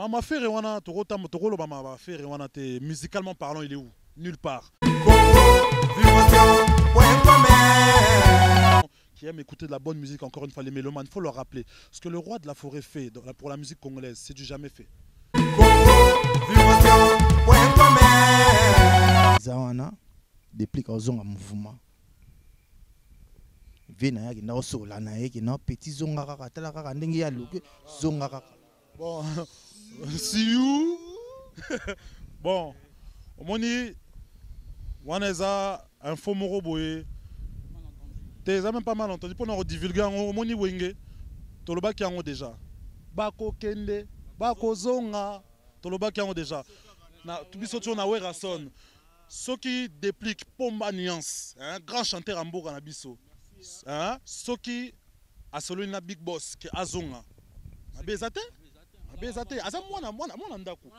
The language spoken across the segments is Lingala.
Ma frère wana tokolo ba ma frère wana te musicalement parlant il est où? Nulle part. Qui aime écouter de la bonne musique, encore une fois les mélomanes, il faut leur rappeler ce que le roi de la forêt fait pour la musique congolaise, c'est du jamais fait. Zawana depuis qu'on a un mouvement. Vena yaki na osola na yaki na petit zonga kaka tala kaka ndenge ya luke zonga kaka. Bon, see you. Bon, omoni waneza info moro boye. T'es même pas mal entendu pour nous divulguer en moni wenge. Toloba ki ango déjà. Bako kende, bako zonga. Toloba ki ango déjà. Na tubiso tu na wera son. Ce qui déplique Pomba Nuance, un grand chanteur en Bourg Nabiso. Hein? Ce qui a solo na Big Boss qui azonga. Abezate? Abezate. Asa mwana ndaku.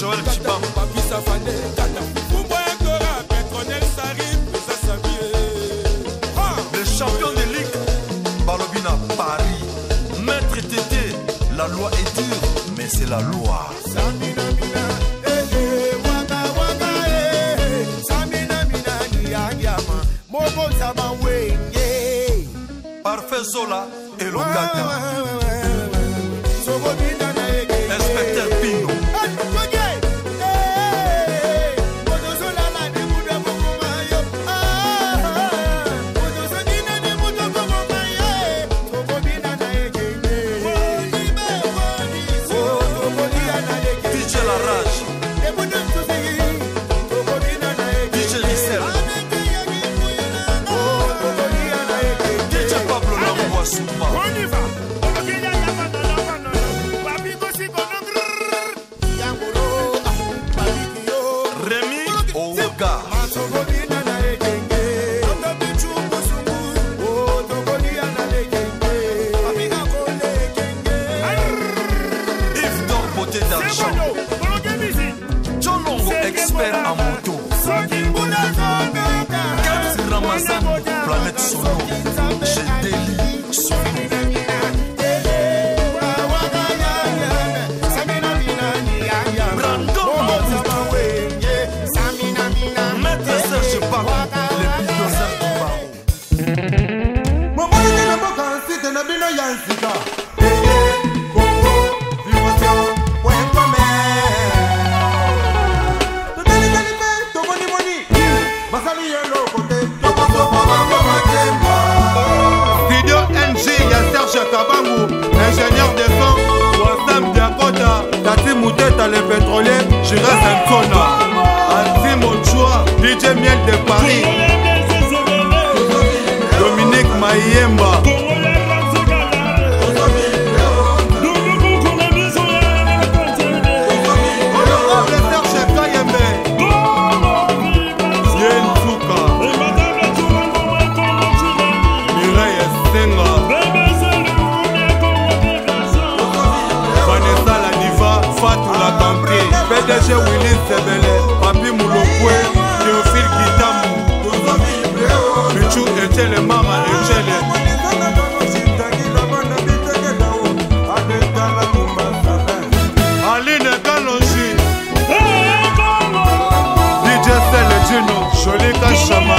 Joël Chibam. Le champion de ligue Balobina Paris. Maître Tété, la loi est dure, mais c'est la loi. Parfait Zola et Logata. Inspecteur Pino. Expert en moto. Kat Ramazan, Planète Solo. Chez Deli Solo. Brandon Maputo. Maître Serge Barou, les bulldozers du Barou. Maman est la boca, c'est un abino yansika. Ingénieur de son, Wassam Diakota, Tati Mouteta le pétrolier, Jira Santona, Anti Mochua, DJ Miel de Paris, Dominique Mayemba, PDG Willis Sebele, Papi Moulokwe, Théophile Kitamou, Michou Echele, Mama Echele, Aline Kalonji, DJ Sele Gino, Jolika Chama,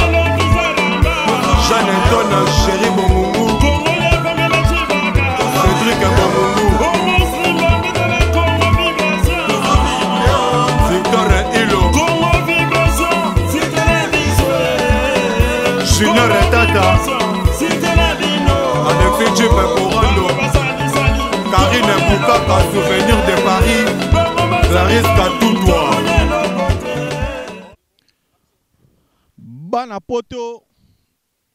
Jeanne Antona, Chéri Bomoumou, Cédric Bomoumou, Junior Tata, Alexis Djibé Corando, Karine Boukaka, souvenir de Paris, Clarisse Katoudoua. Bana Poto,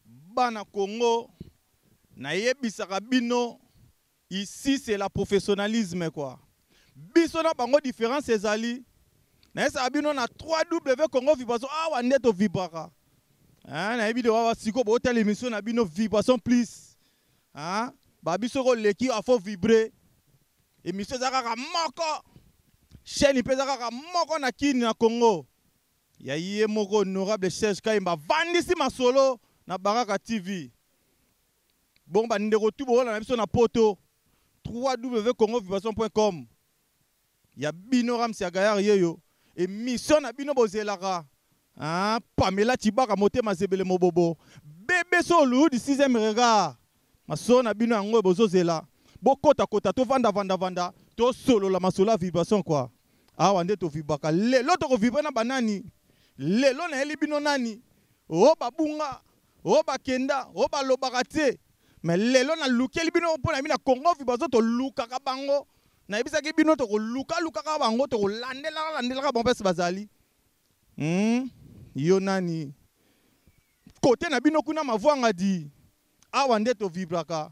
Bana Congo, Nayebisaka bino, ici c'est la professionnalisme quoi. Biso na bango différence ezali. Nayebisaka bino na 3W Congo Vibration, ah waneto vibaka. Na vidéo wa siko bo telle émission na bino vibration plus. Hein? Ba biso ko leki a faut vibrer. Émission za kaka moko. Chaîne pesa kaka moko na kini na Congo. Ya yé moko honorable Serge Kaimba vandisi masolo na Baraka TV. Bon, bah, ndeko tout bon, na biso na poto. www.congovibration.com. Ya bino Ramsi Agayar yeyo. Et mission na bino bozelaka. Ah, Pamela Tibaka motema zebele mobobo. Bébé solo du 6e regard. Maso na bino yango bozozela. Bokota kota to vanda. To solo la masola vibration quoi. Ah wande to vibaka. Lelo to vibra na banani. Lelo na eli bino nani. O babunga. O bakenda. O balobaka te. Mais lelo na lukeli bino pona bina Congo vibration to lukaka bango. Na ebisa ki bino to lukaka bango to landela ka bon pese bazali. Yo nani. Côté na bino kuna mavwanga di. Awa nde to vibraka.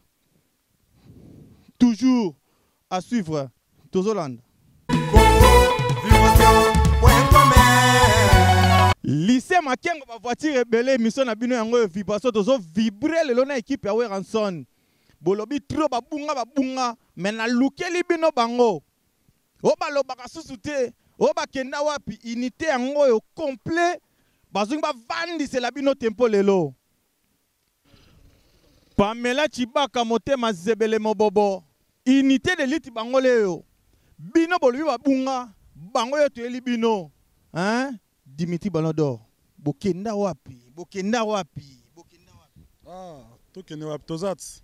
Toujours à suivre Tozolanda. Lycée Makengo ba voiture rebelle mission na bino yango vibration tozo vibrer le na équipe ya Weranson. Bolobi trop babunga mais na lukeli bino bango. O balobaka susu te, o bakenda wapi unité yango yo complet. Bazungi ba vandi c'est la bino tempo lelo. Pamela Tibaka motema zebele mobobo. Unité de liti bango leo. Bino bolobi babunga, bango yo toyeli bino. Hein? Dimitri Balodor. Bokenda wapi? Ah, tokende wapi tozat.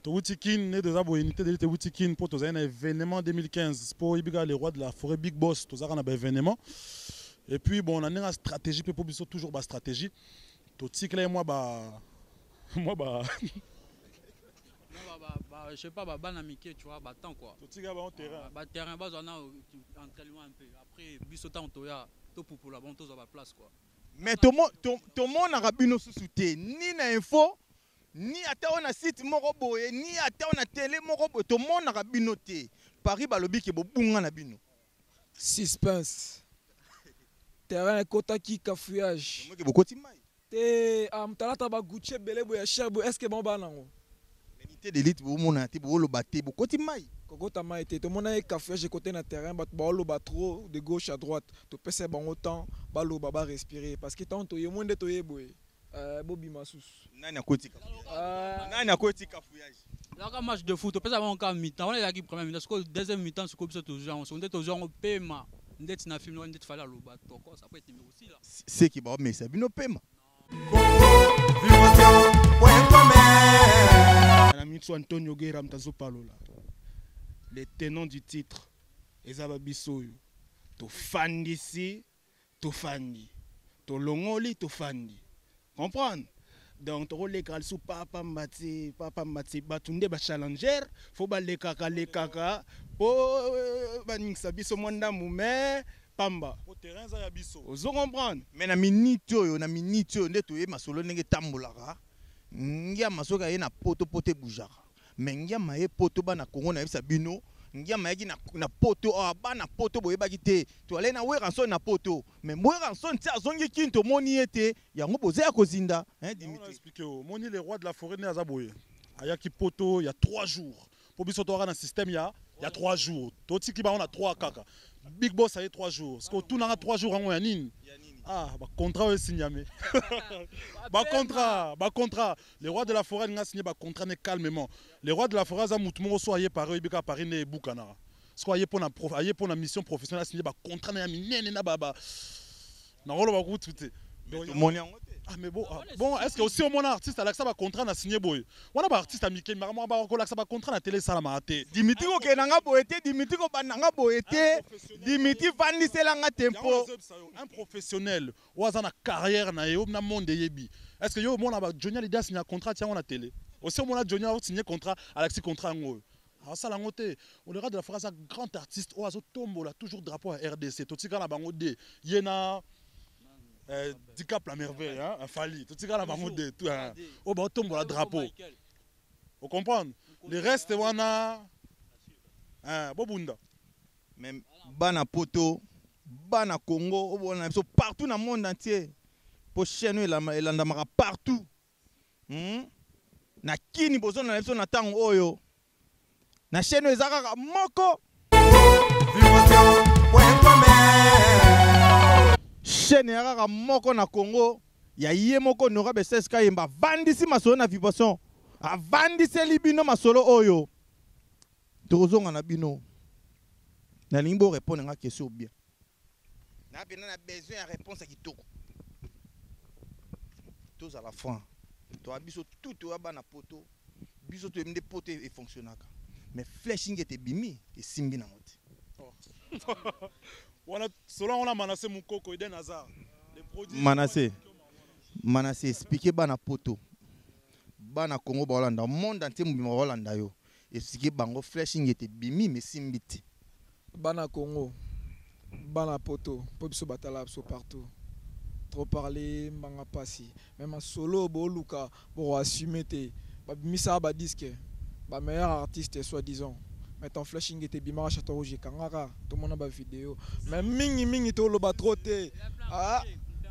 To Wutikin né des abo unité de liti Wutikin pour toza un événement 2015 pour ibiga les rois de la forêt Big Boss toza kana ba événement. Et puis bon on a une stratégie pour biso toujours ba stratégie. To tikla moi je sais pas, banamiqué, tu vois, temps quoi. Tu sais, on terrain. Terrain, entraînement un peu. Après, bisotan, toya, tout pour la bonne, tout à la place quoi. Mais tout le monde a rabino sous-souté. Ni na info, ni à on a site morobo, ni à on a télé morobo. Tout le monde a rabino té. Paris balobi qui est bon na bino. Suspense. Terrain kotaki cafouillage. Moi qui beaucoup timai. Te talata ba Gucci belebo ya cher est-ce que bon banango. L'unité d'élite vous mona ti bo lo baté beaucoup timai. Kogota mai te to mona cafouillage côté na terrain ba lo ba trop de gauche à droite. To pese ban autant ba lo ba respirer parce que tant to yemonde to yeboy. Bobi Masus. Nani akoti cafouillage. Nani akoti cafouillage. Là quand match de foot, to pese ban ka mi-temps, on est là qui première mi-temps, parce que deuxième mi-temps c'est comme ça toujours, on est toujours en paiement. Ndeti na film ndeti fala lo ba to ça peut être aussi là. C'est qui ba mais ça bino paiement. Antonio Guerra Mtazopalola. Les tenants du titre, Ezaba Bisoyo. To fan d'ici, to fandi. To longoli, to fandi. Comprendre? Donc, to le kalsou papa mbati, batunde ba challenger, faut ba le kaka, po baningsa biso mwanda mume. Pamba. Au terrain ça ya biso. Vous comprendre? Mais na minute yo ndeto ye masolo ndenge tambolaka. Ngia masoka ye na poto boujaka. Mais ngia maye poto bana Congo na bisa bino, ngia maye ki na poto bana poto boyebaki te. To ale na Weranson na poto. Mais Weranson ti azongi kinto moni ete yango boze ya kozinda, hein Dimitri. On a expliqué moni les rois de la forêt ne azaboye. Ayaki poto il y a 3 jours. Pour biso to na système il y a 3 jours. To tiki ba on a 3 kaka. Big Boss a eu 3 jours. Parce que tout n'a 3 jours en Yanine. Ah, bah contrat est signé. Bah contrat. Les rois de la forêt n'ont signé bah contrat calmement. Les rois de la forêt za mutumo so aye Paris bika Paris ne bukana. Parce que aye pour la mission professionnelle signé bah contrat na minene na baba. Na rolo ba kututé. Ah mais bon, est-ce que aussi au mon artiste Alexa va contrat na signé boy. Wana ba artiste américain maramo ba ko Alexa ba contrat na télé salama té. Dimitri ko kenanga boete, Dimitri ko bananga boete, Dimitri vandi selanga tempo. Un professionnel ou azana carrière na yo na monde yebi. Est-ce que yo mon ba Johnny Hallyday signé contrat tiens on a télé. Aussi au mon a Johnny a signé contrat Alexis contrat ngo. Ah ça la ngoté. On regarde la phrase grand artiste ou azo tombola toujours drapeau à RDC. Totika na bango de yena Dicap la merveille, hein, un Fali. Tout ce qu'on a bangodé, tout, au bas tombe la drapeau. Vous comprenez? Le reste, on a Bobunda. Même Bana Poto, Bana Congo, partout dans le monde entier. Pour chaîne, il a partout. Na kini bozo na leso na tango oyo. Na chaîne ezaka moko. Chaîne ezaka moko na Congo. ya ye moko honorable Cesc Kayemba vandisi masolo na vibration avandiseli bino masolo oyo tozonga na bino nalingi bo répondre nga question bien na bena na besoin ya réponse kitoko tous à la fin to abiso tout oya bana poto biso to emde poto e fonctionnaka mais flashing était bimi et simbi na mote wana solo on a Manassé Mukoko Eden Hazard les produits Manassé expliquer bana poto bana Congo ba Hollanda monde entier mobima Hollanda yo expliquer bango flashing était bimi mais simbi te bana Congo bana poto po biso batala biso partout trop parler mbanga pasi même solo bo luka bo assumer te ba misa ba disque ba meilleur artiste soi-disant mais ton flashing était bima Château Rouge kangaka tout monde ba vidéo mais mingi to lo ba trop te ah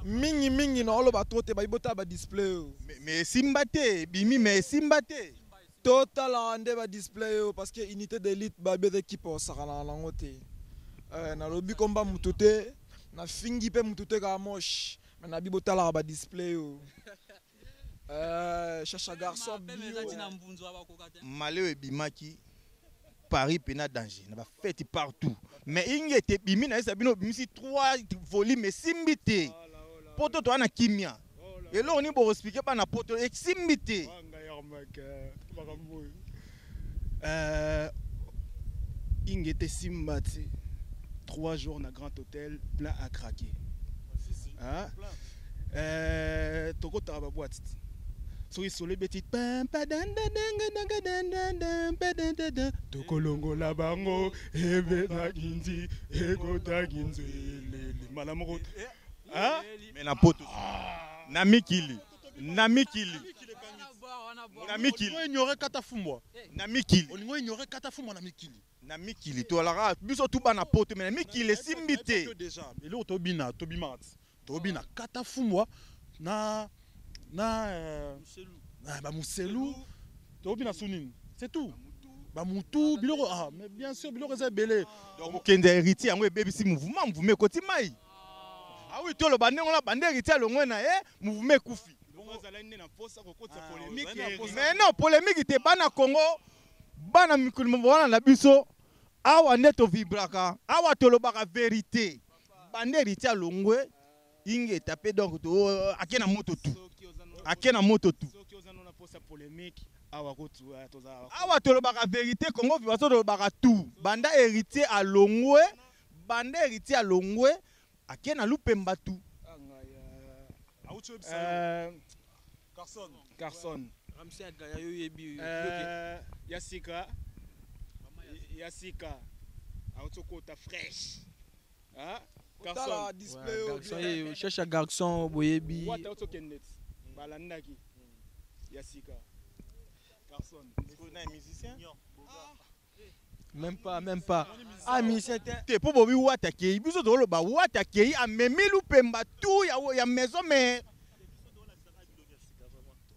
mingi na lo ba trop te ba ibota ba display mais simbate bimi mais simbate total ande ba display parce que unité d'élite ba be équipe au sakana na ngote na lobi komba mutute na fingi pe mutute ka moche mais na bibota la ba display chacha garçon malheur bimaki Paris pena danger na ba fête partout mais il était bimi na esa bino bimisi 3 volumes simbité poto to ana kimia et là on est pour expliquer pas na poto simbité il était simbati 3 jours na Grand Hôtel plein à craquer hein toko ta ba boîte so isole petit pam padan tokolongo la bango ebe na ginzi ego ta ginzi le malamoko hein mais na poto na mikili on ignorait Katafumwa na mikili on ignorait Katafumwa na mikili to la biso tout ba na poto mais na mikili simbité déjà mais là tobina Katafumwa na ba Muselu tobina sunini c'est tout ba mutu biloko ah mais bien sûr biloko za belé donc kende héritier yango ebebisi mouvement mvume koti mai ah oui to lo bandengo na bande héritier longwe na mouvement kufi mais non polémique te bana Congo bana mikulu mbona na biso awa neto vibraka awa to lobaka vérité bande héritier longwe inge tapé donc to akena moto tu polémique awa to lobaka vérité Congo vibaso to lobaka tout banda héritier à longwe akena lupemba tout Carson Ramsey Gaya yo yebi Yasika autokota fraîche hein Carson display cherche un garçon boyebi what auto kennet balandaki Yasika Carson musicien même pas ah musicien te po bobi watake biso to lo ba watake amemi lupemba tout ya maison mais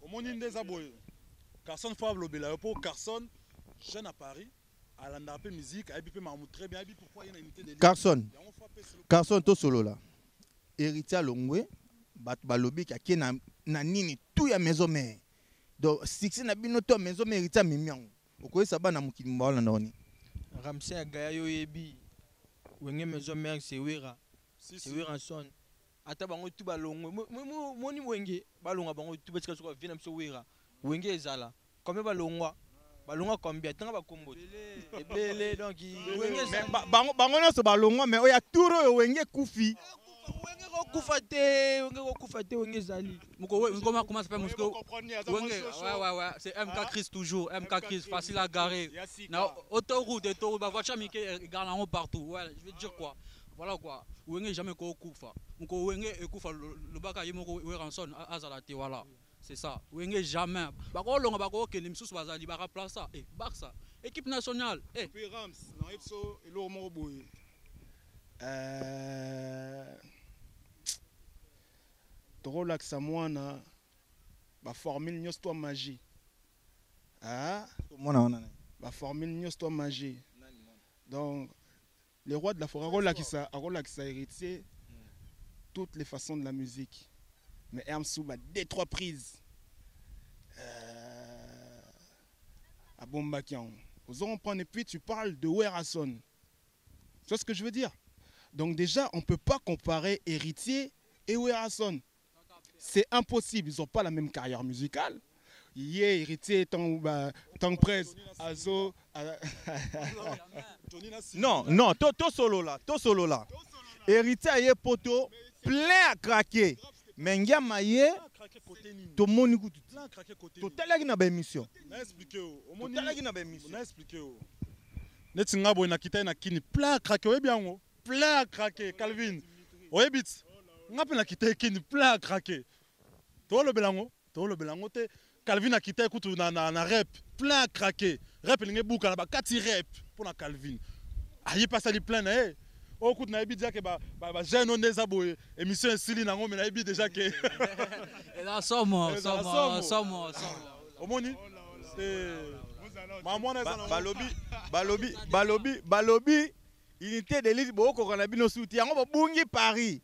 omoni ndeza boye Carson Fablo Bela pour Carson jeune à Paris à la musique a bien mamou très bien pourquoi il y a une unité de Carson to solo là héritier longwe bat balobi ka na nini tout ya maison mais donc six na bino to maison mais héritier mimiango okoyesa bana mukili mbala ndoni Ramsey Gaya yo yebi wenge maison mère c'est wera son ata bango tu balongwe moni wenge balonga bango tu betika so vina mso wera wenge ezala combien balongwa combien tanga bakombo ebele donc wenge bango no so balongwa mais oya turo yo wenge kufi wenge kufa te wenge zali comment ça fait musco wenge ouais c'est MK Chris toujours MK Chris facile à garer na autoroute ba voiture mike garant partout ouais je veux dire quoi voilà quoi wenge jamais ko kufa mko wenge ekufa lobaka yemoko weranson azala te voilà c'est ça wenge jamais bako longa bako ke limsusu bazali ba remplacer Barça équipe nationale puis Rams na ipso elo moko boye tolakisa mwana ba formule nyos to magie ba formule nyos to magie donc les rois de la forêt akolakisa héritier toutes les façons de la musique mais Hermsou, 2-3 prises. À Bombakian. On prend et puis tu parles de Werason. Tu vois ce que je veux dire? Donc déjà, on ne peut pas comparer Héritier et Werason. C'est impossible, ils n'ont pas la même carrière musicale. Héritier, tant presse, Azo. Non, to solo là. Héritier yé poto, plein à craquer. Mais il y a maillé, tout le monde écoute. Tout le monde a une émission. Netinga boy na kita na kini plein à craquer, oui bien oh, plein à craquer, Calvin. Oui bit. Nga pe na kita kini plein à craquer. To le belango te Calvin na kita écoute na rap, plein à craquer. Rap linge buka na ba kati rap pour na Calvin. Ayi pas ça li plein eh. Oh écoute na ebi déjà que ba jeune on des aboy émission sili na ngo mais na ebi déjà que et là somme. Omoni c'est Balobi, unité de l'île Boko Kanabino soutien, on va bungi Paris.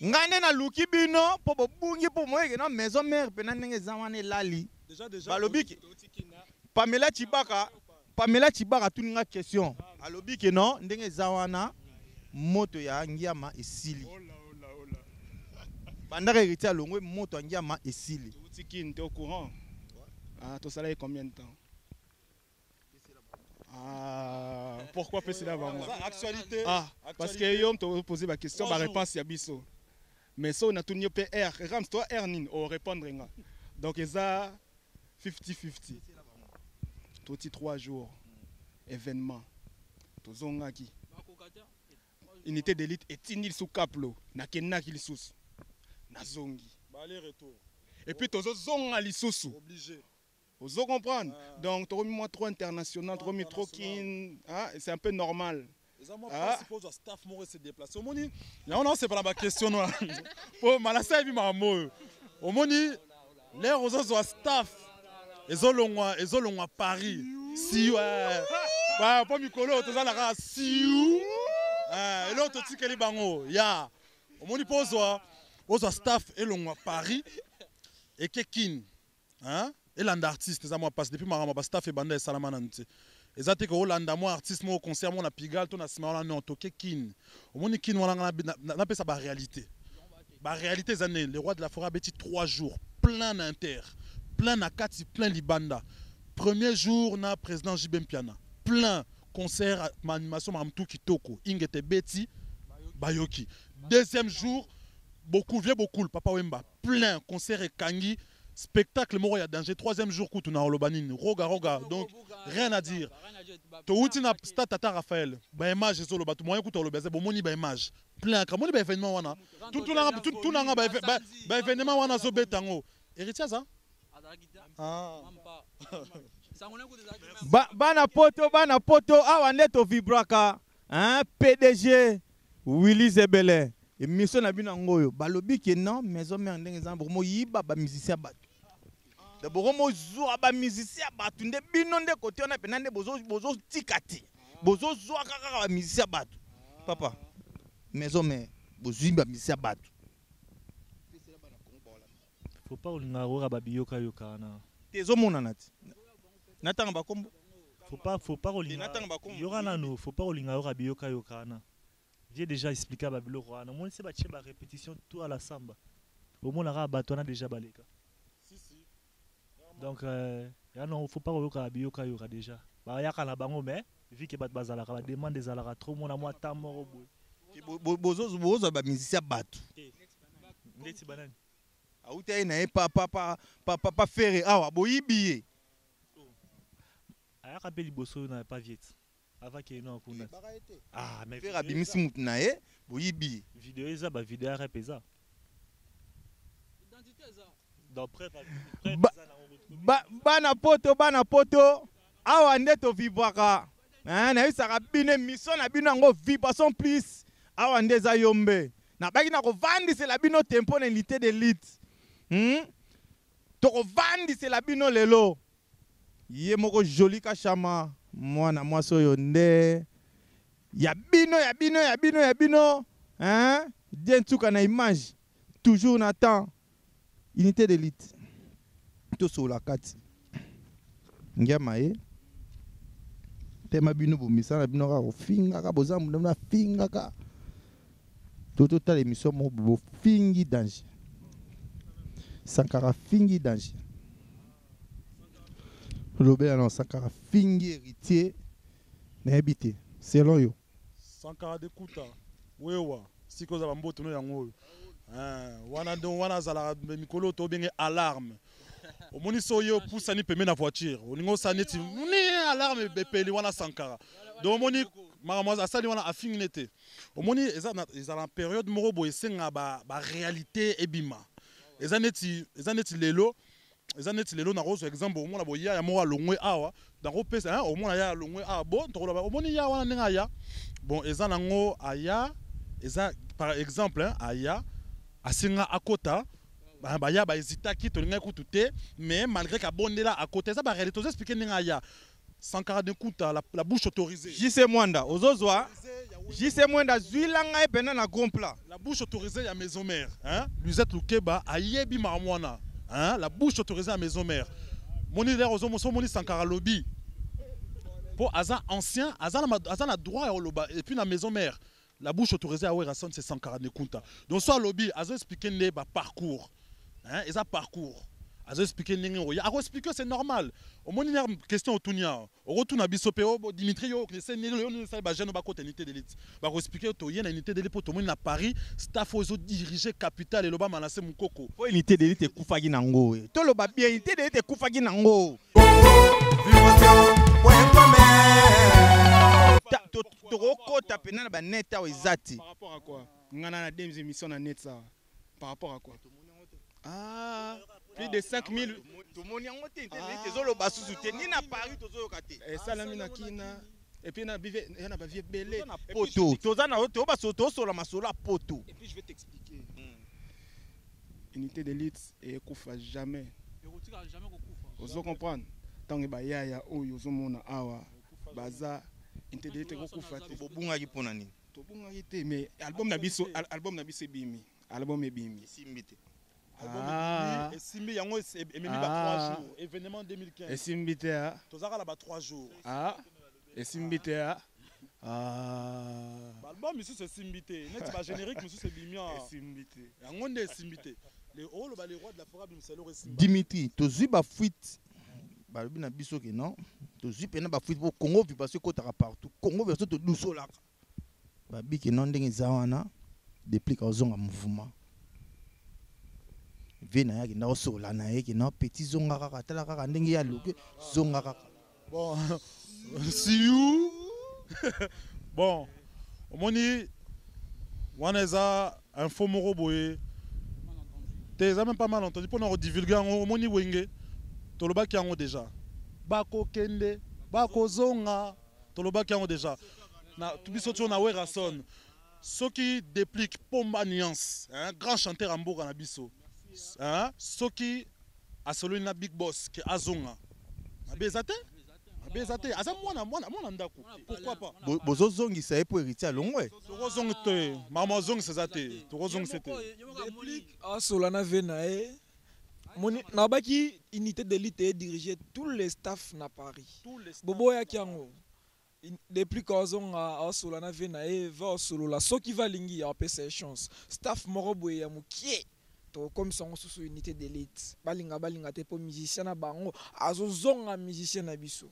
Ngane na luki bino, pour bungi pour moi, que na maison mère, penane zawane lali. Balobi, Pamela Chibaka, tout une question. Alobi que non, ndenge zawana, moto ya Ngiama et Sili. Bandara héritier à Longwe, moto ya Ngiama et Sili. Tu es au courant? Ah, ton salaire est combien de temps? Ah, pourquoi faire cela avant moi? Actualité. Ah, parce que Yom t'a posé ma question, ma réponse est biso. Mais ça on a tout nié R. Rams toi R nin au répondre nga. Donc ça 50-50. Tout 3 jours événement. To zonga ki. Unité d'élite et tinil sous caplo. Na kenna ki sous. Na zongi. Aller retour. Et puis to zonga li sous. Obligé. Vous comprenez? Donc, tu as mis trop international, tu as mis trop kin. C'est un peu normal. Staff se déplacer. Là, on c'est pas la question. Pour Malassa et Mamo. Au moni, les autres staff. Ils ont Paris. Si ouais. Pas Mikolo, tu as la si et l'autre tu es bango. Ya. Au moni pose aux staff et l'on Paris et Kekin. Hein? Et l'artiste, ça moi passe depuis ma staff et banda et salamanante. Et ça te que Hollanda moi artiste moi au concert moi na Pigalle to na Simala non to Kekin. Au moni kin wala na pe ça ba réalité. Ba réalité zané le roi de la forêt beti 3 jours plein d'inter, plein na kati, plein libanda. Premier jour na président Jibem Piana. Plein concert animation mamtou kitoko, ingete beti bayoki. Deuxième jour beaucoup vieux beaucoup papa Wemba, plein concert et kangi. Spectacle moro ya danger. Troisième jour coup na olobanine roga donc rien à dire. To uti na stade Tata Raphaël ba image zo lo batu moyen coup to lo beze bo moni ba image plein ka moni ba événement wana tout na ba événement wana zo betango héritier ça bana poto awa neto vibraka hein PDG Willy Zebele émission na bino ngoyo balobi ke non maison mère ndenge za bomo yiba ba musicien ba d'abord mo zo ba musicien ba tunde bino nde côté on a penande bozo tikati bozo zo kaka ba musicien ba papa maison mère bozo ba musicien ba faut pas olinga ora ba biyoka yokana tezo mona nati natanga ba kombo faut pas olinga yorana no faut pas olinga ora biyoka yokana. J'ai déjà expliqué à Babylone. On sait pas la répétition tout à la samba. Au moins la on a déjà baléka. Donc non, faut pas revoir Bioka yora déjà. Bah ya kana bango mais vu que bat bazala ka demande des alara trop mon moi tamoro boy. Bozo ba musicien batu. Ndeti banani. Auta na papa ferré awa boyibiye. Aya ka peli boso na pas vite. Avant qu'il y ait une ah, mais faire abimisi mutnae, boyibi. Vidéo eza ba vidéo rap eza. Identité eza. D'après bana poto. Awa ndeto vibwaka. Hein, na yisaka bine mission na bino ngo vibration plus. Awa ndeza yombe. Na baki na ko vandi c'est la bino tempo na unité d'élite. To ko vandi c'est la bino lelo. Yé moko joli ka chama. Mwana mwaso yonde ya bino hein bien tuka na image toujours na temps unité d'élite to sur la kati ngamae tema bino bomisa na bino ka finga ka bozamu na finga ka toto ta l'émission mo bo fingi danger Sankara fingi danger Robert non Sankara fingi héritier na habité selon yo Sankara de kuta wewa siko za mboto no yango wana zala mikolo to benge alarme omoni so yo poussa ni peme na voiture oningo saneti ni alarme bepeli wana Sankara donc omoni maramoza asali wana afinginete omoni eza na période moko boye senga ba réalité ebima eza neti lelo na rose exemple omona boya ya moko longwe awa dans pesa omona ya longwe a bon to omoni ya wana ninga ya bon eza nango aya eza par exemple aya asinga akota baya ba hésita ki to ninga kutu te mais malgré ka bondela à côté ça ba réalité to expliquer ninga aya Sankara de kuta la bouche autorisée JC Mwanda ozozwa JC Mwanda zuilanga epena na grand plat la bouche autorisée ya maison mère Luzette Lukeba ayebi maramwana la bouche autorisée à maison mère moni der ozo moni Sankara lobby pour aza ancien aza na droit ya loba et puis na maison mère la bouche autorisée à Werason c'est Sankara de Kunta donc soit lobby azo expliquer ne ba parcours et ça parcours azo expliquer ndenge oya ako expliquer c'est normal au moni une question otunia o retourna bisope o Dimitri yo c'est ne yo ça ba jeune ba côté unité d'élite ba expliquer to yena unité d'élite pour to moni na Paris staff ozo diriger capitale et loba manase mukoko po unité d'élite ekufaki nango to loba bien unité d'élite ekufaki nango Tokota pena ba net awa ezati par rapport à quoi ngana na deux émissions na net ça par rapport à quoi plus de 5000 tout moni yango te tezolo basusu te ni na Paris tozo kate salami na kina et puis na bive na ba vie belé poto toza na to ba soto sola masolo a poto et puis je vais t'expliquer unité d'élite et kufa jamais ozo comprendre tant ba yaya oyo zo mona awa baza unité d'élite ko kufa te bobunga ki pona ni to bunga te mais album na biso bimi album ebimi simbite et Simbi yango ememi ba 3 jours événement 2015 et Simbite tozaka la ba 3 jours et Simbite album ici c'est Simbite net ba générique monsieur c'est bimia Simbite yango nde Simbite les rois de la forêt Mselo Simba Dimitri tozui ba fuite ba lobi na biso ke non tozui pena ba fuite pour Congo vi parce que kotaka partout Congo verso to lusolaka ba biki non ndenge zawana depuis ka zonga mouvement vena yaki na osola na yeki na petit zonga kaka tala kaka ndenge ya loke zonga kaka bon see you bon omoni wana eza info moko boye te eza même pas mal entendu pour nous divulguer omoni wenge tolobaki yango déjà bako kende bako zonga tolobaki yango déjà na tubiso tu na Werason soki déplique pomba nuance grand chanteur en mboka na biso soki asolo na big boss ke azonga abezate aza mwana ndako pourquoi pas bozo zongi sa epo héritier alongwe tokozongi te mama zongi sezate tokozongi sete asola na vena moni na baki unité d'élite diriger tous les staffs na Paris bobo ya kiango depuis qu'azonga asola na vena va solo la soki va lingi ya pesa chance staff morobo ya mukie to comme son sous unité d'élite balinga te po musicien na bango azozonga musicien na biso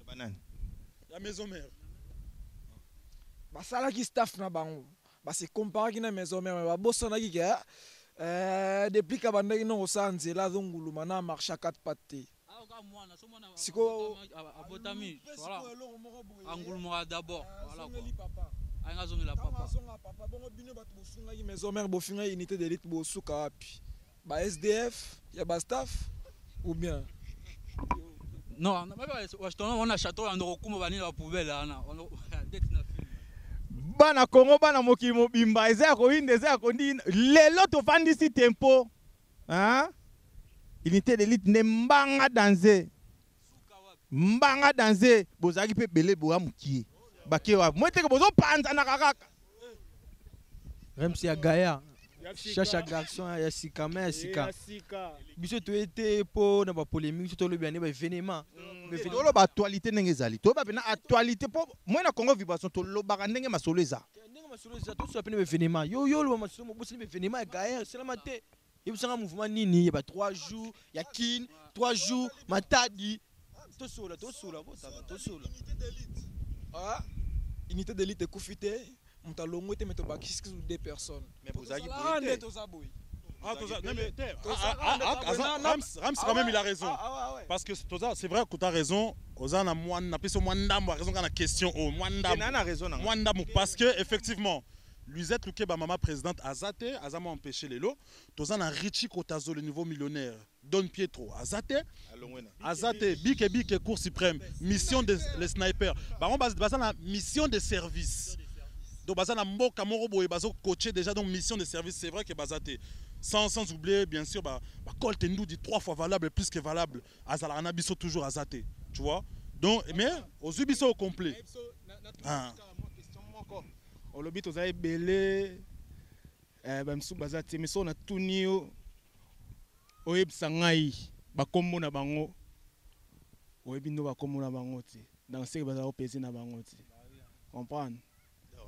banane la maison mère basala ki staff na bango se compare ki na maison mère ba bosana ki depuis ka bandaki no sanzela zonguluma na marche à 4 pattes siko abotami voilà anguluma d'abord voilà quoi anga zongela papa bongo bino bato bosunga ki maison mère bofinga unité d'élite bosuka wapi ba SDF ya ba staff ou bien non on a château en rokumo bani la poubelle ana on na bana Congo bana mokili mobimba eza ko inde eza ko ndina lelo to fandisi tempo unité d'élite ne mbanga danser bozaki pe belé bo amukie bakewa mwete ko bozo panza na kakaka Remsi ya Gaïa chacha garçon ya sika mais ya sika biso toyete mpo na bapolémique so tolobi ane baévénement toloba actualité ndenge ezali toyeba pena actualité mpo moi na Congo Vibration tolobaka ndenge masolo eza ndenge masolo eza tosola pene baévénement yo oloba masolo moboseli baévénement ya gaer esalama te yebisanga mouvement nini yeba 3 jours ya kin 3 jours matadi tosola unité d'élite ekufi te moto alongwe te me tobakisi 2 personnes mais bozalaki nde toza boye Rams quand même il a raison parce que c'est vrai que tu as raison ozana mwana peso mwandambo a raison quand la question au mwandambo parce que effectivement Luisette Lukeba maman présidente Azate Azama empêché les lots tozana Richie Kotazo le nouveau millionnaire Don Pietro Azate Bike cour suprême mission de les snipers baron bazana mission de service donc bazana mboka moro boye bazo coacher déjà donc mission de service c'est vrai que bazate sans oublier bien sûr Colt Ndou dit 3 fois valable plus que valable Azalana biso toujours Azate tu vois donc mais aux ubiso au complet olobi toza ebele bamisu baza te miso na tuni yo oyebisa ngai bakombo na bango oyebi ndo bakombo na bango te donc seke baza kopesi na bango te comprendre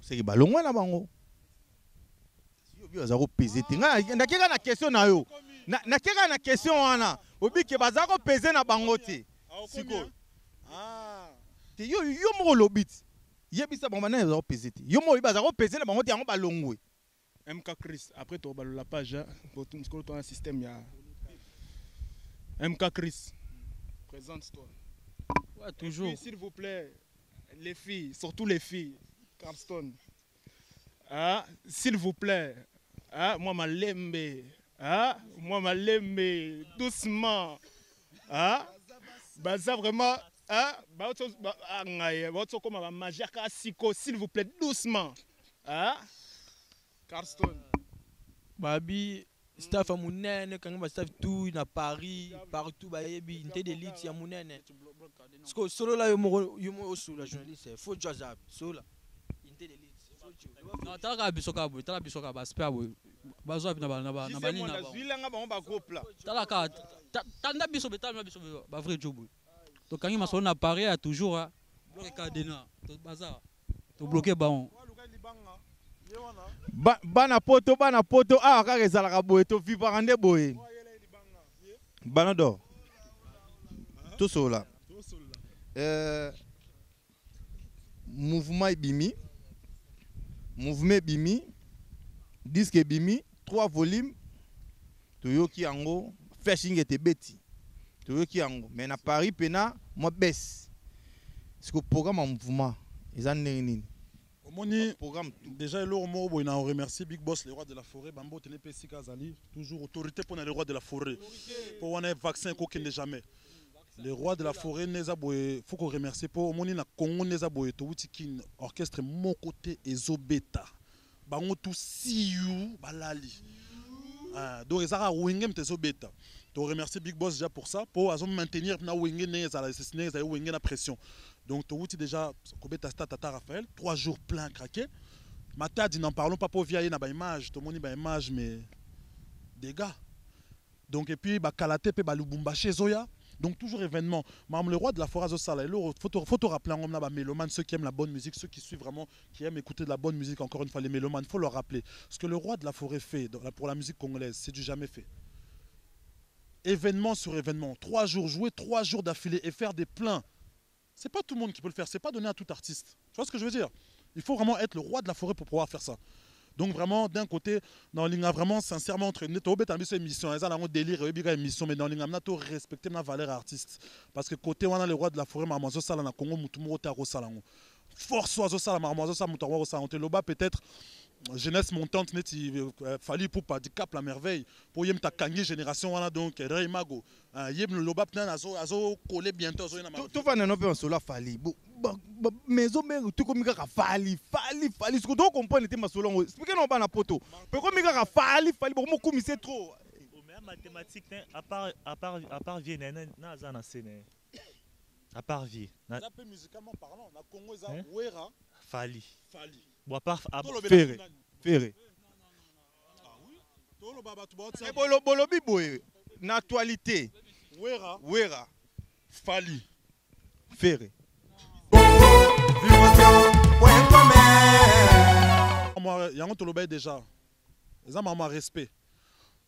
seke balongwa na bango yobi baza kopesi te ngai nakeka na question na yo nakeka na question wana oyebi ke baza kopesi na bango te sikoyo te yo moko olobi te yebisa bango bana baza kopesi te yo moko baza kopesi na bango te yango balongwe MK Chris après to balola page pour tout ce ton système ya MK Chris présente-toi ouais toujours puis, s'il vous plaît les filles surtout les filles Capstone s'il vous plaît moi malembe doucement baza vraiment s'il vous plaît doucement Carston babi staff à munene quand ba staff tout na Paris partout ba yebi unité d'élite ya munene parce que solo là yo mo solo la journaliste faut job solo unité d'élite non tala biso ka ba spare boy bazo na bani na zwilanga bango ba groupe là tala ka tanda biso ba vrai job to kangi masolo na Paris a toujours bloqué cadena to bazar to bloquer baon bana poto kaka ezalaka boye to vivre nde boye bana do tosola mouvement ebimi disque ebimi 3 volumes toyoki yango fashing ete beti toyoki yango mais na Paris pena moi baisse parce que programme en mouvement eza ndenge nini Omoni déjà on remercie Big Boss les rois de la forêt Bambo Tenepesi Kazali toujours autorité pour les rois de la forêt pour on a vaccin qu'on ne jamais les rois de la forêt neza boye faut qu'on remercie pour Omoni na Congo neza boye to wutikin orchestre mon côté ezobeta bango tout siou balali donc ezara wingem tezobeta to remercie Big Boss déjà pour ça pour maintenir na wingem neza la wingem na pression. Donc, tu as déjà Tata Raphaël, 3 jours plein craqué. Matadi, n'en parlons pas pour vieillir dans l'image. Tout le monde a une image, mais des gars. Donc, et puis, Kalate, Lubumba chez Zoya. Donc, toujours événement. Même le roi de la forêt, il faut te rappeler, on a mélomanes, ceux qui aiment la bonne musique, ceux qui suivent vraiment, qui aiment écouter de la bonne musique, encore une fois, les mélomanes, il faut leur rappeler. Ce que le roi de la forêt fait pour la musique congolaise, c'est du jamais fait. Événement sur événement. 3 jours jouer, 3 jours d'affilée et faire des pleins. C'est pas tout le monde qui peut le faire, c'est pas donné à tout artiste. Tu vois ce que je veux dire? Il faut vraiment être le roi de la forêt pour pouvoir faire ça. Donc vraiment, d'un côté, dans l'Inga, vraiment, sincèrement, entre nous, tu as une émission, ils ont un délire, ils ont une émission, mais dans l'Inga, tu as respecté ma valeur artiste. Parce que côté, on a le roi de la forêt, Marmazo Sala, na Congo, Moutumo, Taro Salango. Force Oiseau Sala, Marmazo Sala, Moutaro Sala, on te loba peut-être. Jeunesse montante, il fallait pour pas du cap la merveille pour yem ta kangi génération voilà donc Ray Mago yem le loba plein azo coller bientôt zo na tout va na pe solo fali mais o mero tout comme ka fali ce que tu comprends te masolo expliquer non ba na poto pe comme ka fali bon mo commisser trop mais mathématique à part vie na za na scène à part vie na peu musicalement parlant na Congo za wera fali fali. Bon, à part Ferré. bolobi boye na actualité Wera Fali Ferré. Moi yango toloba déjà. Les hommes ont respect.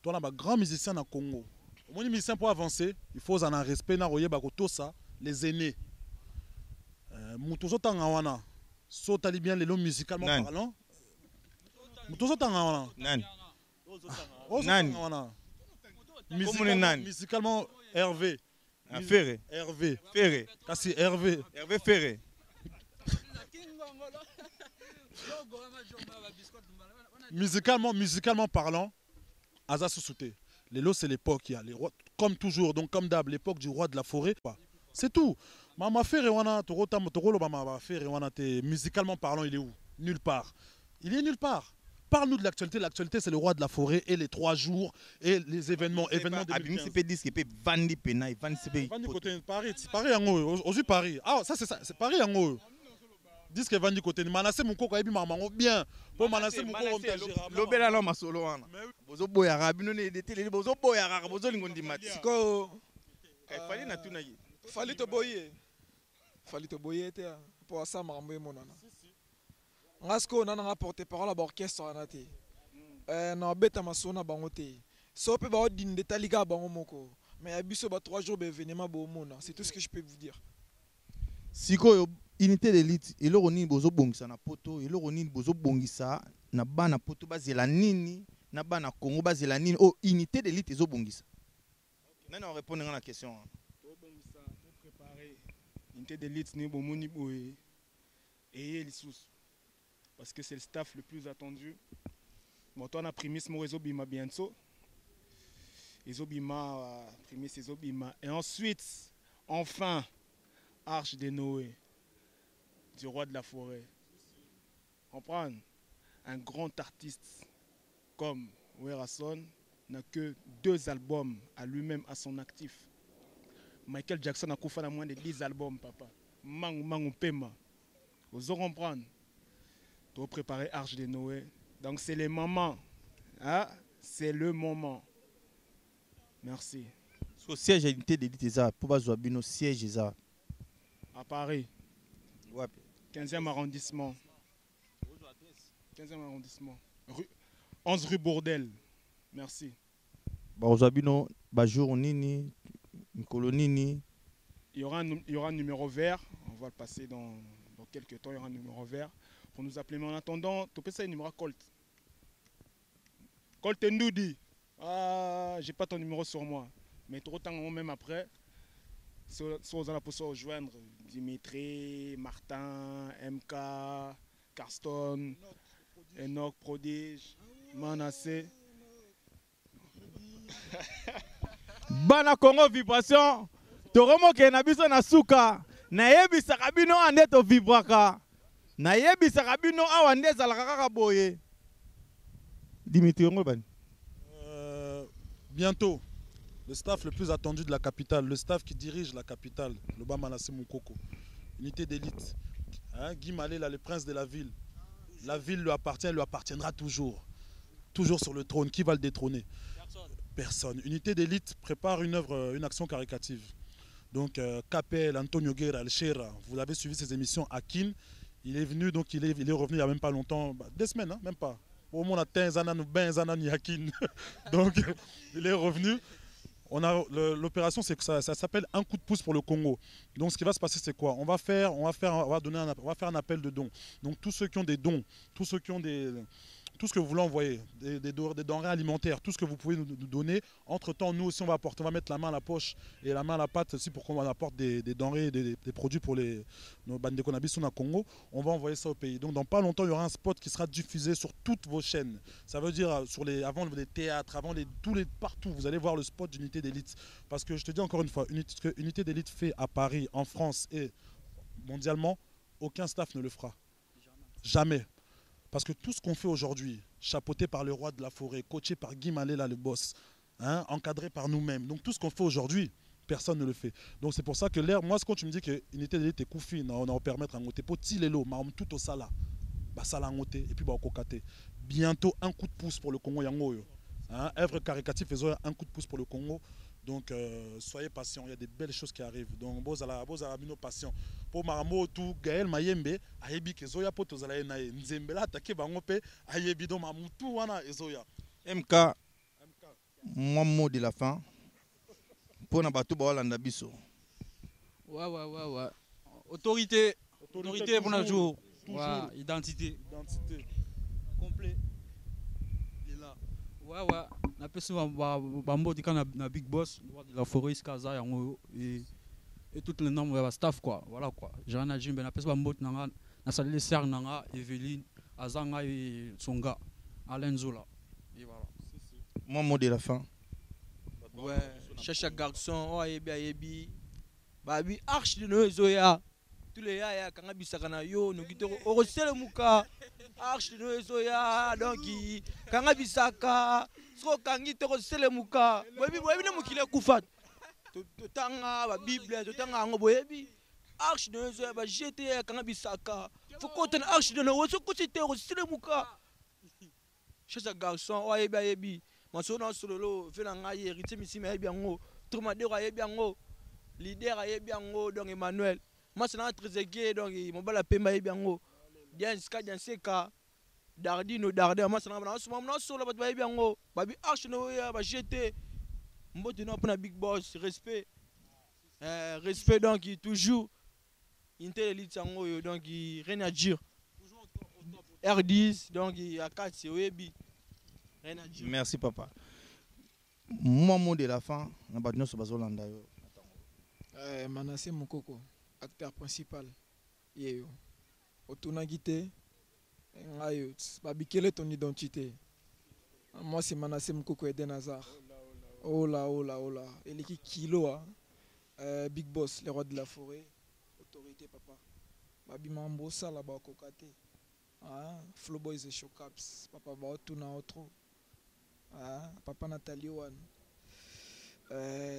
Toi on a un grand musicien na Congo. Mon musicien pour avancer, il faut en respect na royer bakoto ça les aînés. Mutozo tanga wana. So tali bien les lots musicalement parlant. Mutozo tanga wana. Nani? Nani? Musicalement Hervé. Ferré. Hervé. Ferré. Kasi Hervé. Hervé Ferré. Musicalement parlant, Aza Sousouté. Les lots c'est l'époque, il y a les rois, comme toujours, donc comme d'hab, l'époque du roi de la forêt. C'est tout. Mama Ferré wana musicalement parlant, il est où? Nulle part. Il est nulle part. Parle-nous de l'actualité. L'actualité, c'est le roi de la forêt et les 3 jours et les événements. Événements de Paris, Paris. Ah, ça c'est ça. C'est Paris en haut. Dis que Vandi côté Manassé mon coco ebi mamango bien. Pour Manassé mon coco lobela no masolo wana. Bozo boya rabino ne detele bozo boya raka bozo lingondi mati. Siko fali na tuna yi. Fali to boye. Fali to boye te pour ça marambo monana. Ngasko nana nga porter parole à l'orchestre na te. Na beta masona bango te. So pe ba din detaliga bango moko. Mais abiso ba 3 jours be événement bo mona. C'est tout ce que je peux vous dire. Siko unité d'élite et l'oroni bozo bongisa na poto et l'oroni bozo bongisa na bana poto bazela nini na bana Congo bazela nini oh unité d'élite ezo bongisa. Nani on répondre à la question. To bongisa to préparer unité d'élite ni bomoni boye et les sous parce que c'est le staff le plus attendu. Bon toi on a primis mo réseau bima bientôt. Ezobima primis ezobima et ensuite enfin Arche de Noé du roi de la forêt. Comprendre? Un grand artiste comme Werason n'a que 2 albums à lui-même à son actif. Michael Jackson a fait moins de 10 albums, papa. Mangu Pema. Vous allez comprendre? Tu vas préparer Arche de Noé. Donc c'est le moment. Hein? C'est le moment. Merci. Au siège à l'unité d'élite, pour Bazouabino, siège à Paris. Ouais. 15e arrondissement. 15e arrondissement. 11 rue Bourdel. Merci. Bazouabino, Bajour Nini, Nicolo Nini. Il y aura un numéro vert. On va le passer dans quelques temps. Il y aura un numéro vert pour nous appeler. Mais en attendant, tu peux ça un numéro Colt. Colt Ndoudi. Ah, j'ai pas ton numéro sur moi. Mais trop temps même après. Si vous allez pouvoir rejoindre Dimitri, Martin, MK, Carston, Enoch, Prodige, Manassé. Bana Congo vibration. Toromo ke na biso na suka. Na yebisa kabino ande to vibraka. Na yebisa kabino awa nde zalaka kaka boye. Dimitri Ngoban. Bientôt. Le staff le plus attendu de la capitale, le staff qui dirige la capitale, le Bamanassé Moukoko, unité d'élite. Hein, Guy Malé, là, le prince de la ville. La ville lui appartient, lui appartiendra toujours. Toujours sur le trône. Qui va le détrôner? Personne. Unité d'élite prépare une action caricative. Donc, Capel, Antonio Guerra, Alchera, vous avez suivi ces émissions à Kin. Il est venu, donc il est revenu il n'y a même pas longtemps, 2 semaines, hein, même pas. Au moins, on a 15 ans, 20 ans, à Kin. Donc, il est revenu. On a l'opération, c'est que ça s'appelle un coup de pouce pour le Congo. Donc ce qui va se passer, c'est quoi? On va faire un appel de dons. Donc tous ceux qui ont des dons, tous ceux qui ont tout ce que vous voulez envoyer, des denrées alimentaires, tout ce que vous pouvez nous donner. Entre-temps, nous aussi, on va mettre la main à la poche et la main à la pâte aussi pour qu'on apporte des denrées, des produits pour nos bandes de Konabis au Congo. On va envoyer ça au pays. Donc dans pas longtemps, il y aura un spot qui sera diffusé sur toutes vos chaînes. Ça veut dire avant les théâtres, partout, vous allez voir le spot d'unité d'élite. Parce que je te dis encore une fois, unité d'élite fait à Paris, en France et mondialement, aucun staff ne le fera. Jamais. Parce que tout ce qu'on fait aujourd'hui, chapeauté par le roi de la forêt, coaché par Guy Malé, là, le boss, hein, encadré par nous-mêmes. Donc tout ce qu'on fait aujourd'hui, personne ne le fait. Donc c'est pour ça que moi, quand tu me dis que l'unité d'élite est coufine, on va permettre un côté petit lélo, mais tout au sala, sala ngote et puis au kokate. Bientôt un coup de pouce pour le Congo Yango. Hein, œuvre caritative, faisons un coup de pouce pour le Congo. Donc, soyez patients, il y a des belles choses qui arrivent. Donc, bozala nos patients. Pour Maramo, tout, Gaël Mayembe, Ayebi Kezoya, Potozala Nae, Nzembela, attaqué Bangope, Ayebi Doma, Moutou, Wana, Ezoya. MK, moi, mot de la fin. Pour Nabatou, Baolanda Bisso. Ouais. Autorité pour le jour. Ouais, identité. Complet. Il est là. Ouais. Na personne bambo di na Big Boss, de la forêt Kaza et toutes les nombres de staff quoi. Voilà quoi. J'ai rien à dire, mais na personne bambo na salle Serre nanga, Evelyne, Azanga et Songa, Alain Zola. Et voilà. Moi mot de la fin. Ouais, cherche garçon, oh ayebi. Babi arche de nos zoya. Tous les ya quand bisakana yo no gito orosele muka. Arche de nos zoya donc quand bisaka so kangi to orosele muka. Babi ne mukile kufat. To tanga ba bible to tanga ngo boyebi. Arche de nos zoya ba jeter quand bisaka. Faut qu'on ten arche de nos so kuti orosele muka. Cherche garçon, oh ayebi. Masona sololo fait la ngaye héritier misi mais biango Trumadero aye biango leader aye biango donc Emmanuel masana Trezeguet donc Mobala Pemba aye biango Dian Seka Dardino masana na solo ba aye biango babi arche no ya ba jeter mbote no pour Big Boss respect respect donc toujours Intel Elite sango donc rien à dire R10 donc Akatsi Webi. Merci papa. Moi mot de la fin, on va dire sur Bazolanda. Manassé Mukoko, acteur principal. Yeyo. Otunagite. Ngayo. Babi, quelle est ton identité? Moi c'est Manassé Mukoko Eden Hazard. Oh là. Et l'équipe Kilo, Big Boss, les rois de la forêt. Autorité papa. Babi Mambosa là-bas Kokate. Flow Boys et Showcaps. Papa ba otuna otro. Papa Nathalie One,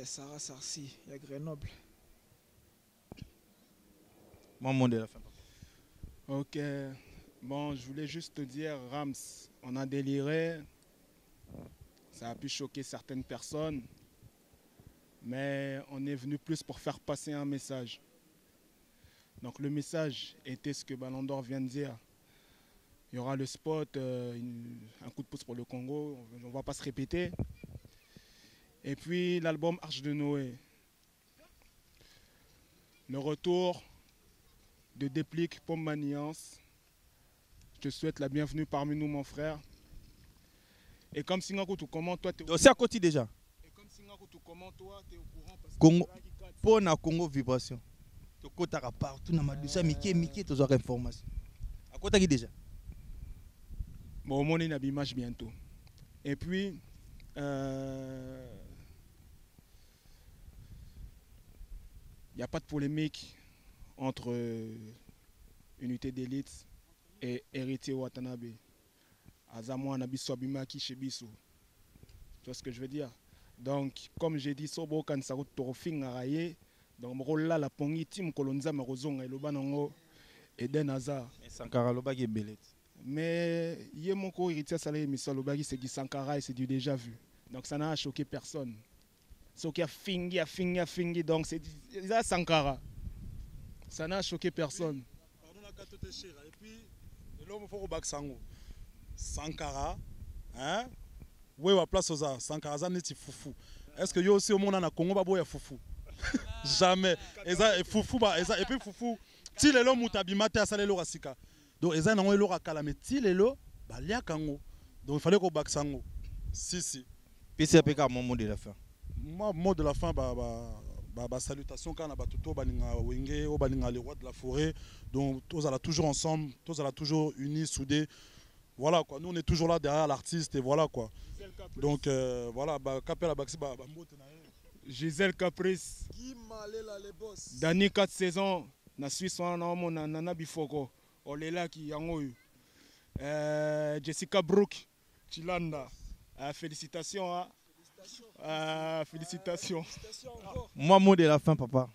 Sarah Sarsi, il y a Grenoble. Mon mot de la fin. Ok, bon, je voulais juste te dire, Rams, on a déliré, ça a pu choquer certaines personnes, mais on est venu plus pour faire passer un message. Donc le message était ce que Ballon d'Or vient de dire. Il y aura le spot, un coup de pouce pour le Congo, on ne va pas se répéter. Et puis l'album Arche de Noé. Le retour de Déplique Pomme Maniance. Je te souhaite la bienvenue parmi nous mon frère. Et comme Singaku, tu commentes, toi, tu es au C'est à côté déjà. Et comme Singaku, tu commentes, toi, tu es au courant. Parce Congo, pour na Congo Vibration. Tu côté partout, na madusa, Mickey, tu as information. À côté qui déjà. Bon, on est l'image bientôt. Et puis, il n'y a pas de polémique entre Unité d'élite et Héritier Watanabe. Azamwa Nabiso Abimaki Shebiso. Tu vois ce que je veux dire? Donc, comme j'ai dit, Sobo kan Sarut Torofing Araye, donc mon rôle là, la pongi Tim Kolonza Merozong et Lobanongo Eden Hazard. Et Sankara Lobagi est belette. Mais il y a mon co-héritier Salé Missolobagi, c'est du Sankara et c'est du déjà vu. Donc ça n'a choqué personne. Ce qui a fingi, donc c'est Sankara. Ça n'a choqué personne. Et puis, l'homme il faut au Baksango. Sankara, hein? Oui, on place aux arts. Sankara, ça n'est foufou. Est-ce que yo aussi au monde en a Congo, babo ya foufou? Jamais. Et foufou, et puis foufou. Si l'homme ou tabimate à salé l'orasika. Donc, ils ont eu leur calamité, donc il fallait qu'on back sango. Si. PCPK, mon mot de la fin. Moi, mot de la fin, salutation quand on a tout les rois de la forêt. Donc, tous allons toujours ensemble, tous allons toujours unis, soudés. Voilà quoi, nous on est toujours là derrière l'artiste et voilà quoi. Donc, voilà, Gisèle Caprice. Dani 4 saisons, na Suisse, on a Nana Bifoko. Olela qui yangoyu. Jessica Brook, Chilanda. Félicitations. Félicitations. Moi, mot de la fin, papa.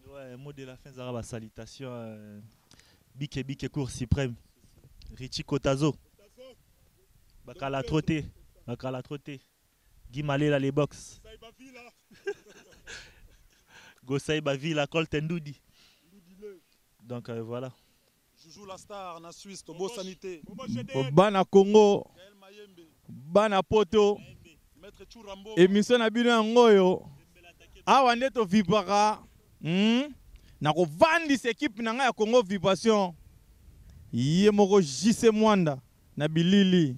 Ouais, mot de la fin, Zara, salutation. Bike Cour suprême. Richie Kotazo. Bakala Troté. Makala Troté. Guy Malela les box. Gossaï Bavila, Colten Doudi. Donc voilà. Joujou la star na Suisse, Tobo Sanité. Bana Congo. Bana Poto. Émission na bino ngoyo. Awa nde to vibara. Na ko vandi équipe na nga ya Congo Vibration. Ye moko JC Mwanda na bilili.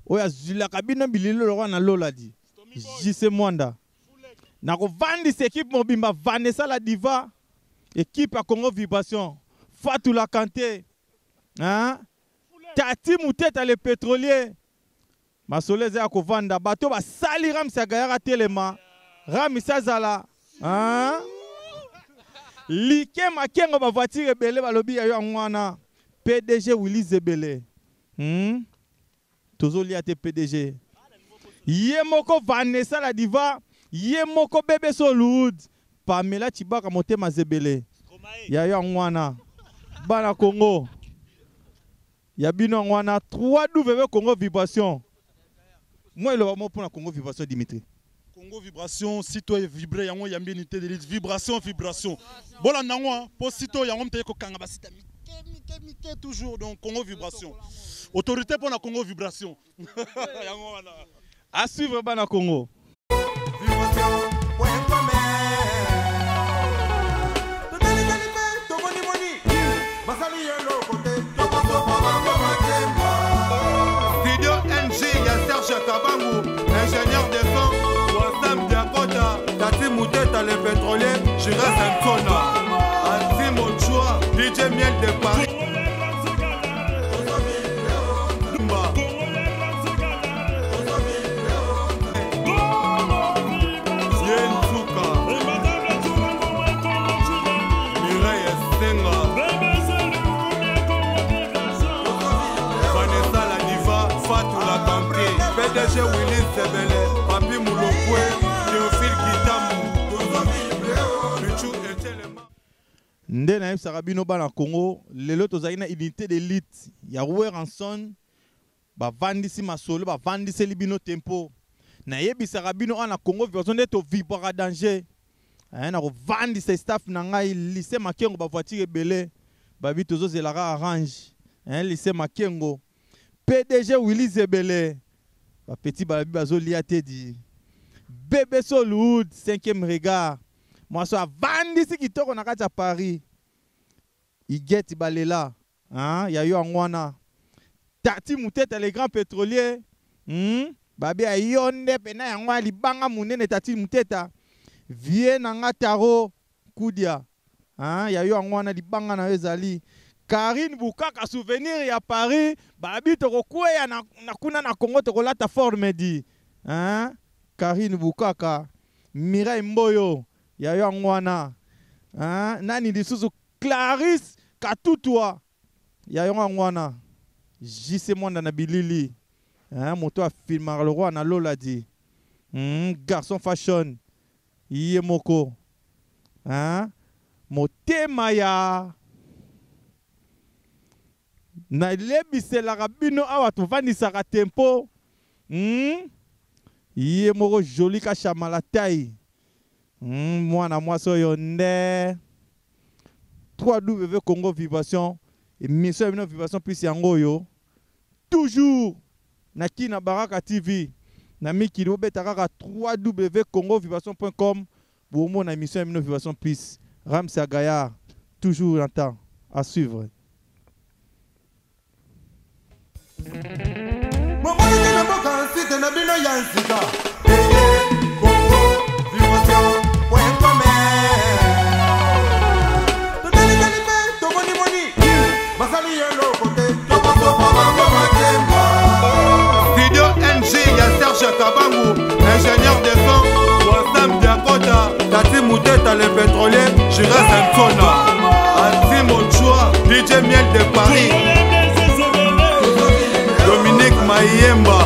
Oya zula kabino bilili lo na lola di. JC Mwanda. Na ko vandi équipe mobimba Vanessa la diva. Équipe à Congo Vibration. Fatou la Kanté. Hein? Tati Mouteta le pétrolier. Masoleze ya kovanda bato ba sali Ramsa Gayara telema. Ramisa zala. Hein? Like makengo ba voiture ebele balobi ya yo ngwana. PDG Willy Zebele. Tozo liate PDG. Ye moko Vanessa la diva. Ye moko bébé Soloud. Pamela Chibaka Motema Zebele. Ya yo ngwana. Bana Congo. Ya bino ngwana 3W Congo Vibration. Moi il va pour la Congo Vibration Dimitri. Congo Vibration, sito vibré yango yambi unité de vibration vibration. Bola nangwa po sito yango mteye ko kanga basita mike toujours donc Congo Vibration. Autorité pour la Congo Vibration. Yango wana. À suivre bana Congo. Studio NG, y'a Serge Kabangu, ingénieur de son, Wassam Diakota, Tati Mouteta le pétrolier, Jira Santona, Antimo Chua, DJ Miel de Paris. PDG Willy Zebele, Papi Moulopoué, Théophile Kitamou. Nde na Sarabino bana Congo, lelo tozali na unité d'élite. Ya Rouer Ranson, ba vandisi masolo, ba vandisi libino tempo. Na yebi Sarabino ana Congo version de to vibra danger. Na ko vandisi staff na ngai lycée Makengo ba voiture ebele. Ba bi tozo zelara arrange. Lycée Makengo. PDG Willy Zebele. Ba petit balabi bazo liate di. Bébé Soloud 5e regard. Moi so avandisi kitoko na kati ya Paris. Igeti balela. Hein, ya yo ngwana. Tati Mouteta le grand pétrolier. Babi ayonde pena ya ngwa libanga munene Tati Mouteta. Vie na ngataro kudia. Hein, ya yo ngwana libanga na ezali. Karine Boukaka souvenir ya Paris, babi toko kweya na kuna na Congo toko lata forme di. Hein? Karine Boukaka, Mireille Mboyo, ya yo ngwana. Hein? Nani disusu Clarisse Katutwa, ya yo ngwana. JC Mwanda na bilili. Hein? Moto a filmar le roi na lola di. Garçon fashion, iye moko. Hein? Motema ya na lebisela rabino awa tovandisaka tempo ye moko joli ka chamala tai mwana mwasi oyo nde 3W Congo Vibration émission ya Vibration plus yango oyo toujours na kina Baraka TV na mikili obeta kaka 3W Congo Vibration.com pour na émission ya Vibration plus Ramsa Gayar toujours en temps à suivre. Studio NG, y'a Serge Kabangu, ingénieur de son, Wassam Diakota, Tati Mouteta le pétrolier, Jira Santona, Antimo Chua, DJ Miel de Paris. Dominique Mayemba.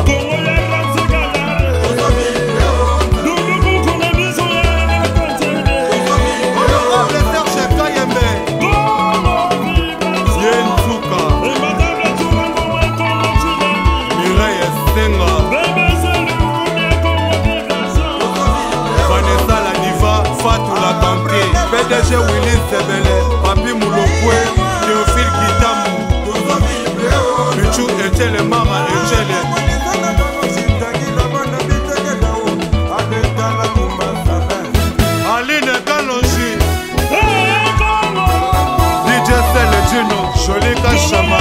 Honorable Serge Kayembe. Yensuka. Mireille Senga. Michele Aline Kalonji DJ Sele Juno Jolie Kachama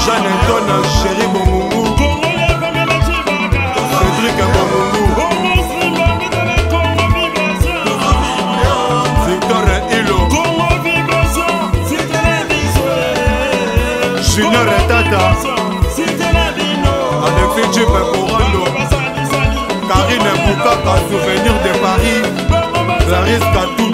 Jeanne Antona Chéri Bomungu Cédric Bomungu Victor Hilo Junior Tata Alexis Djipe Corando Karine Boukaka Souvenir de Paris Clarisse Katou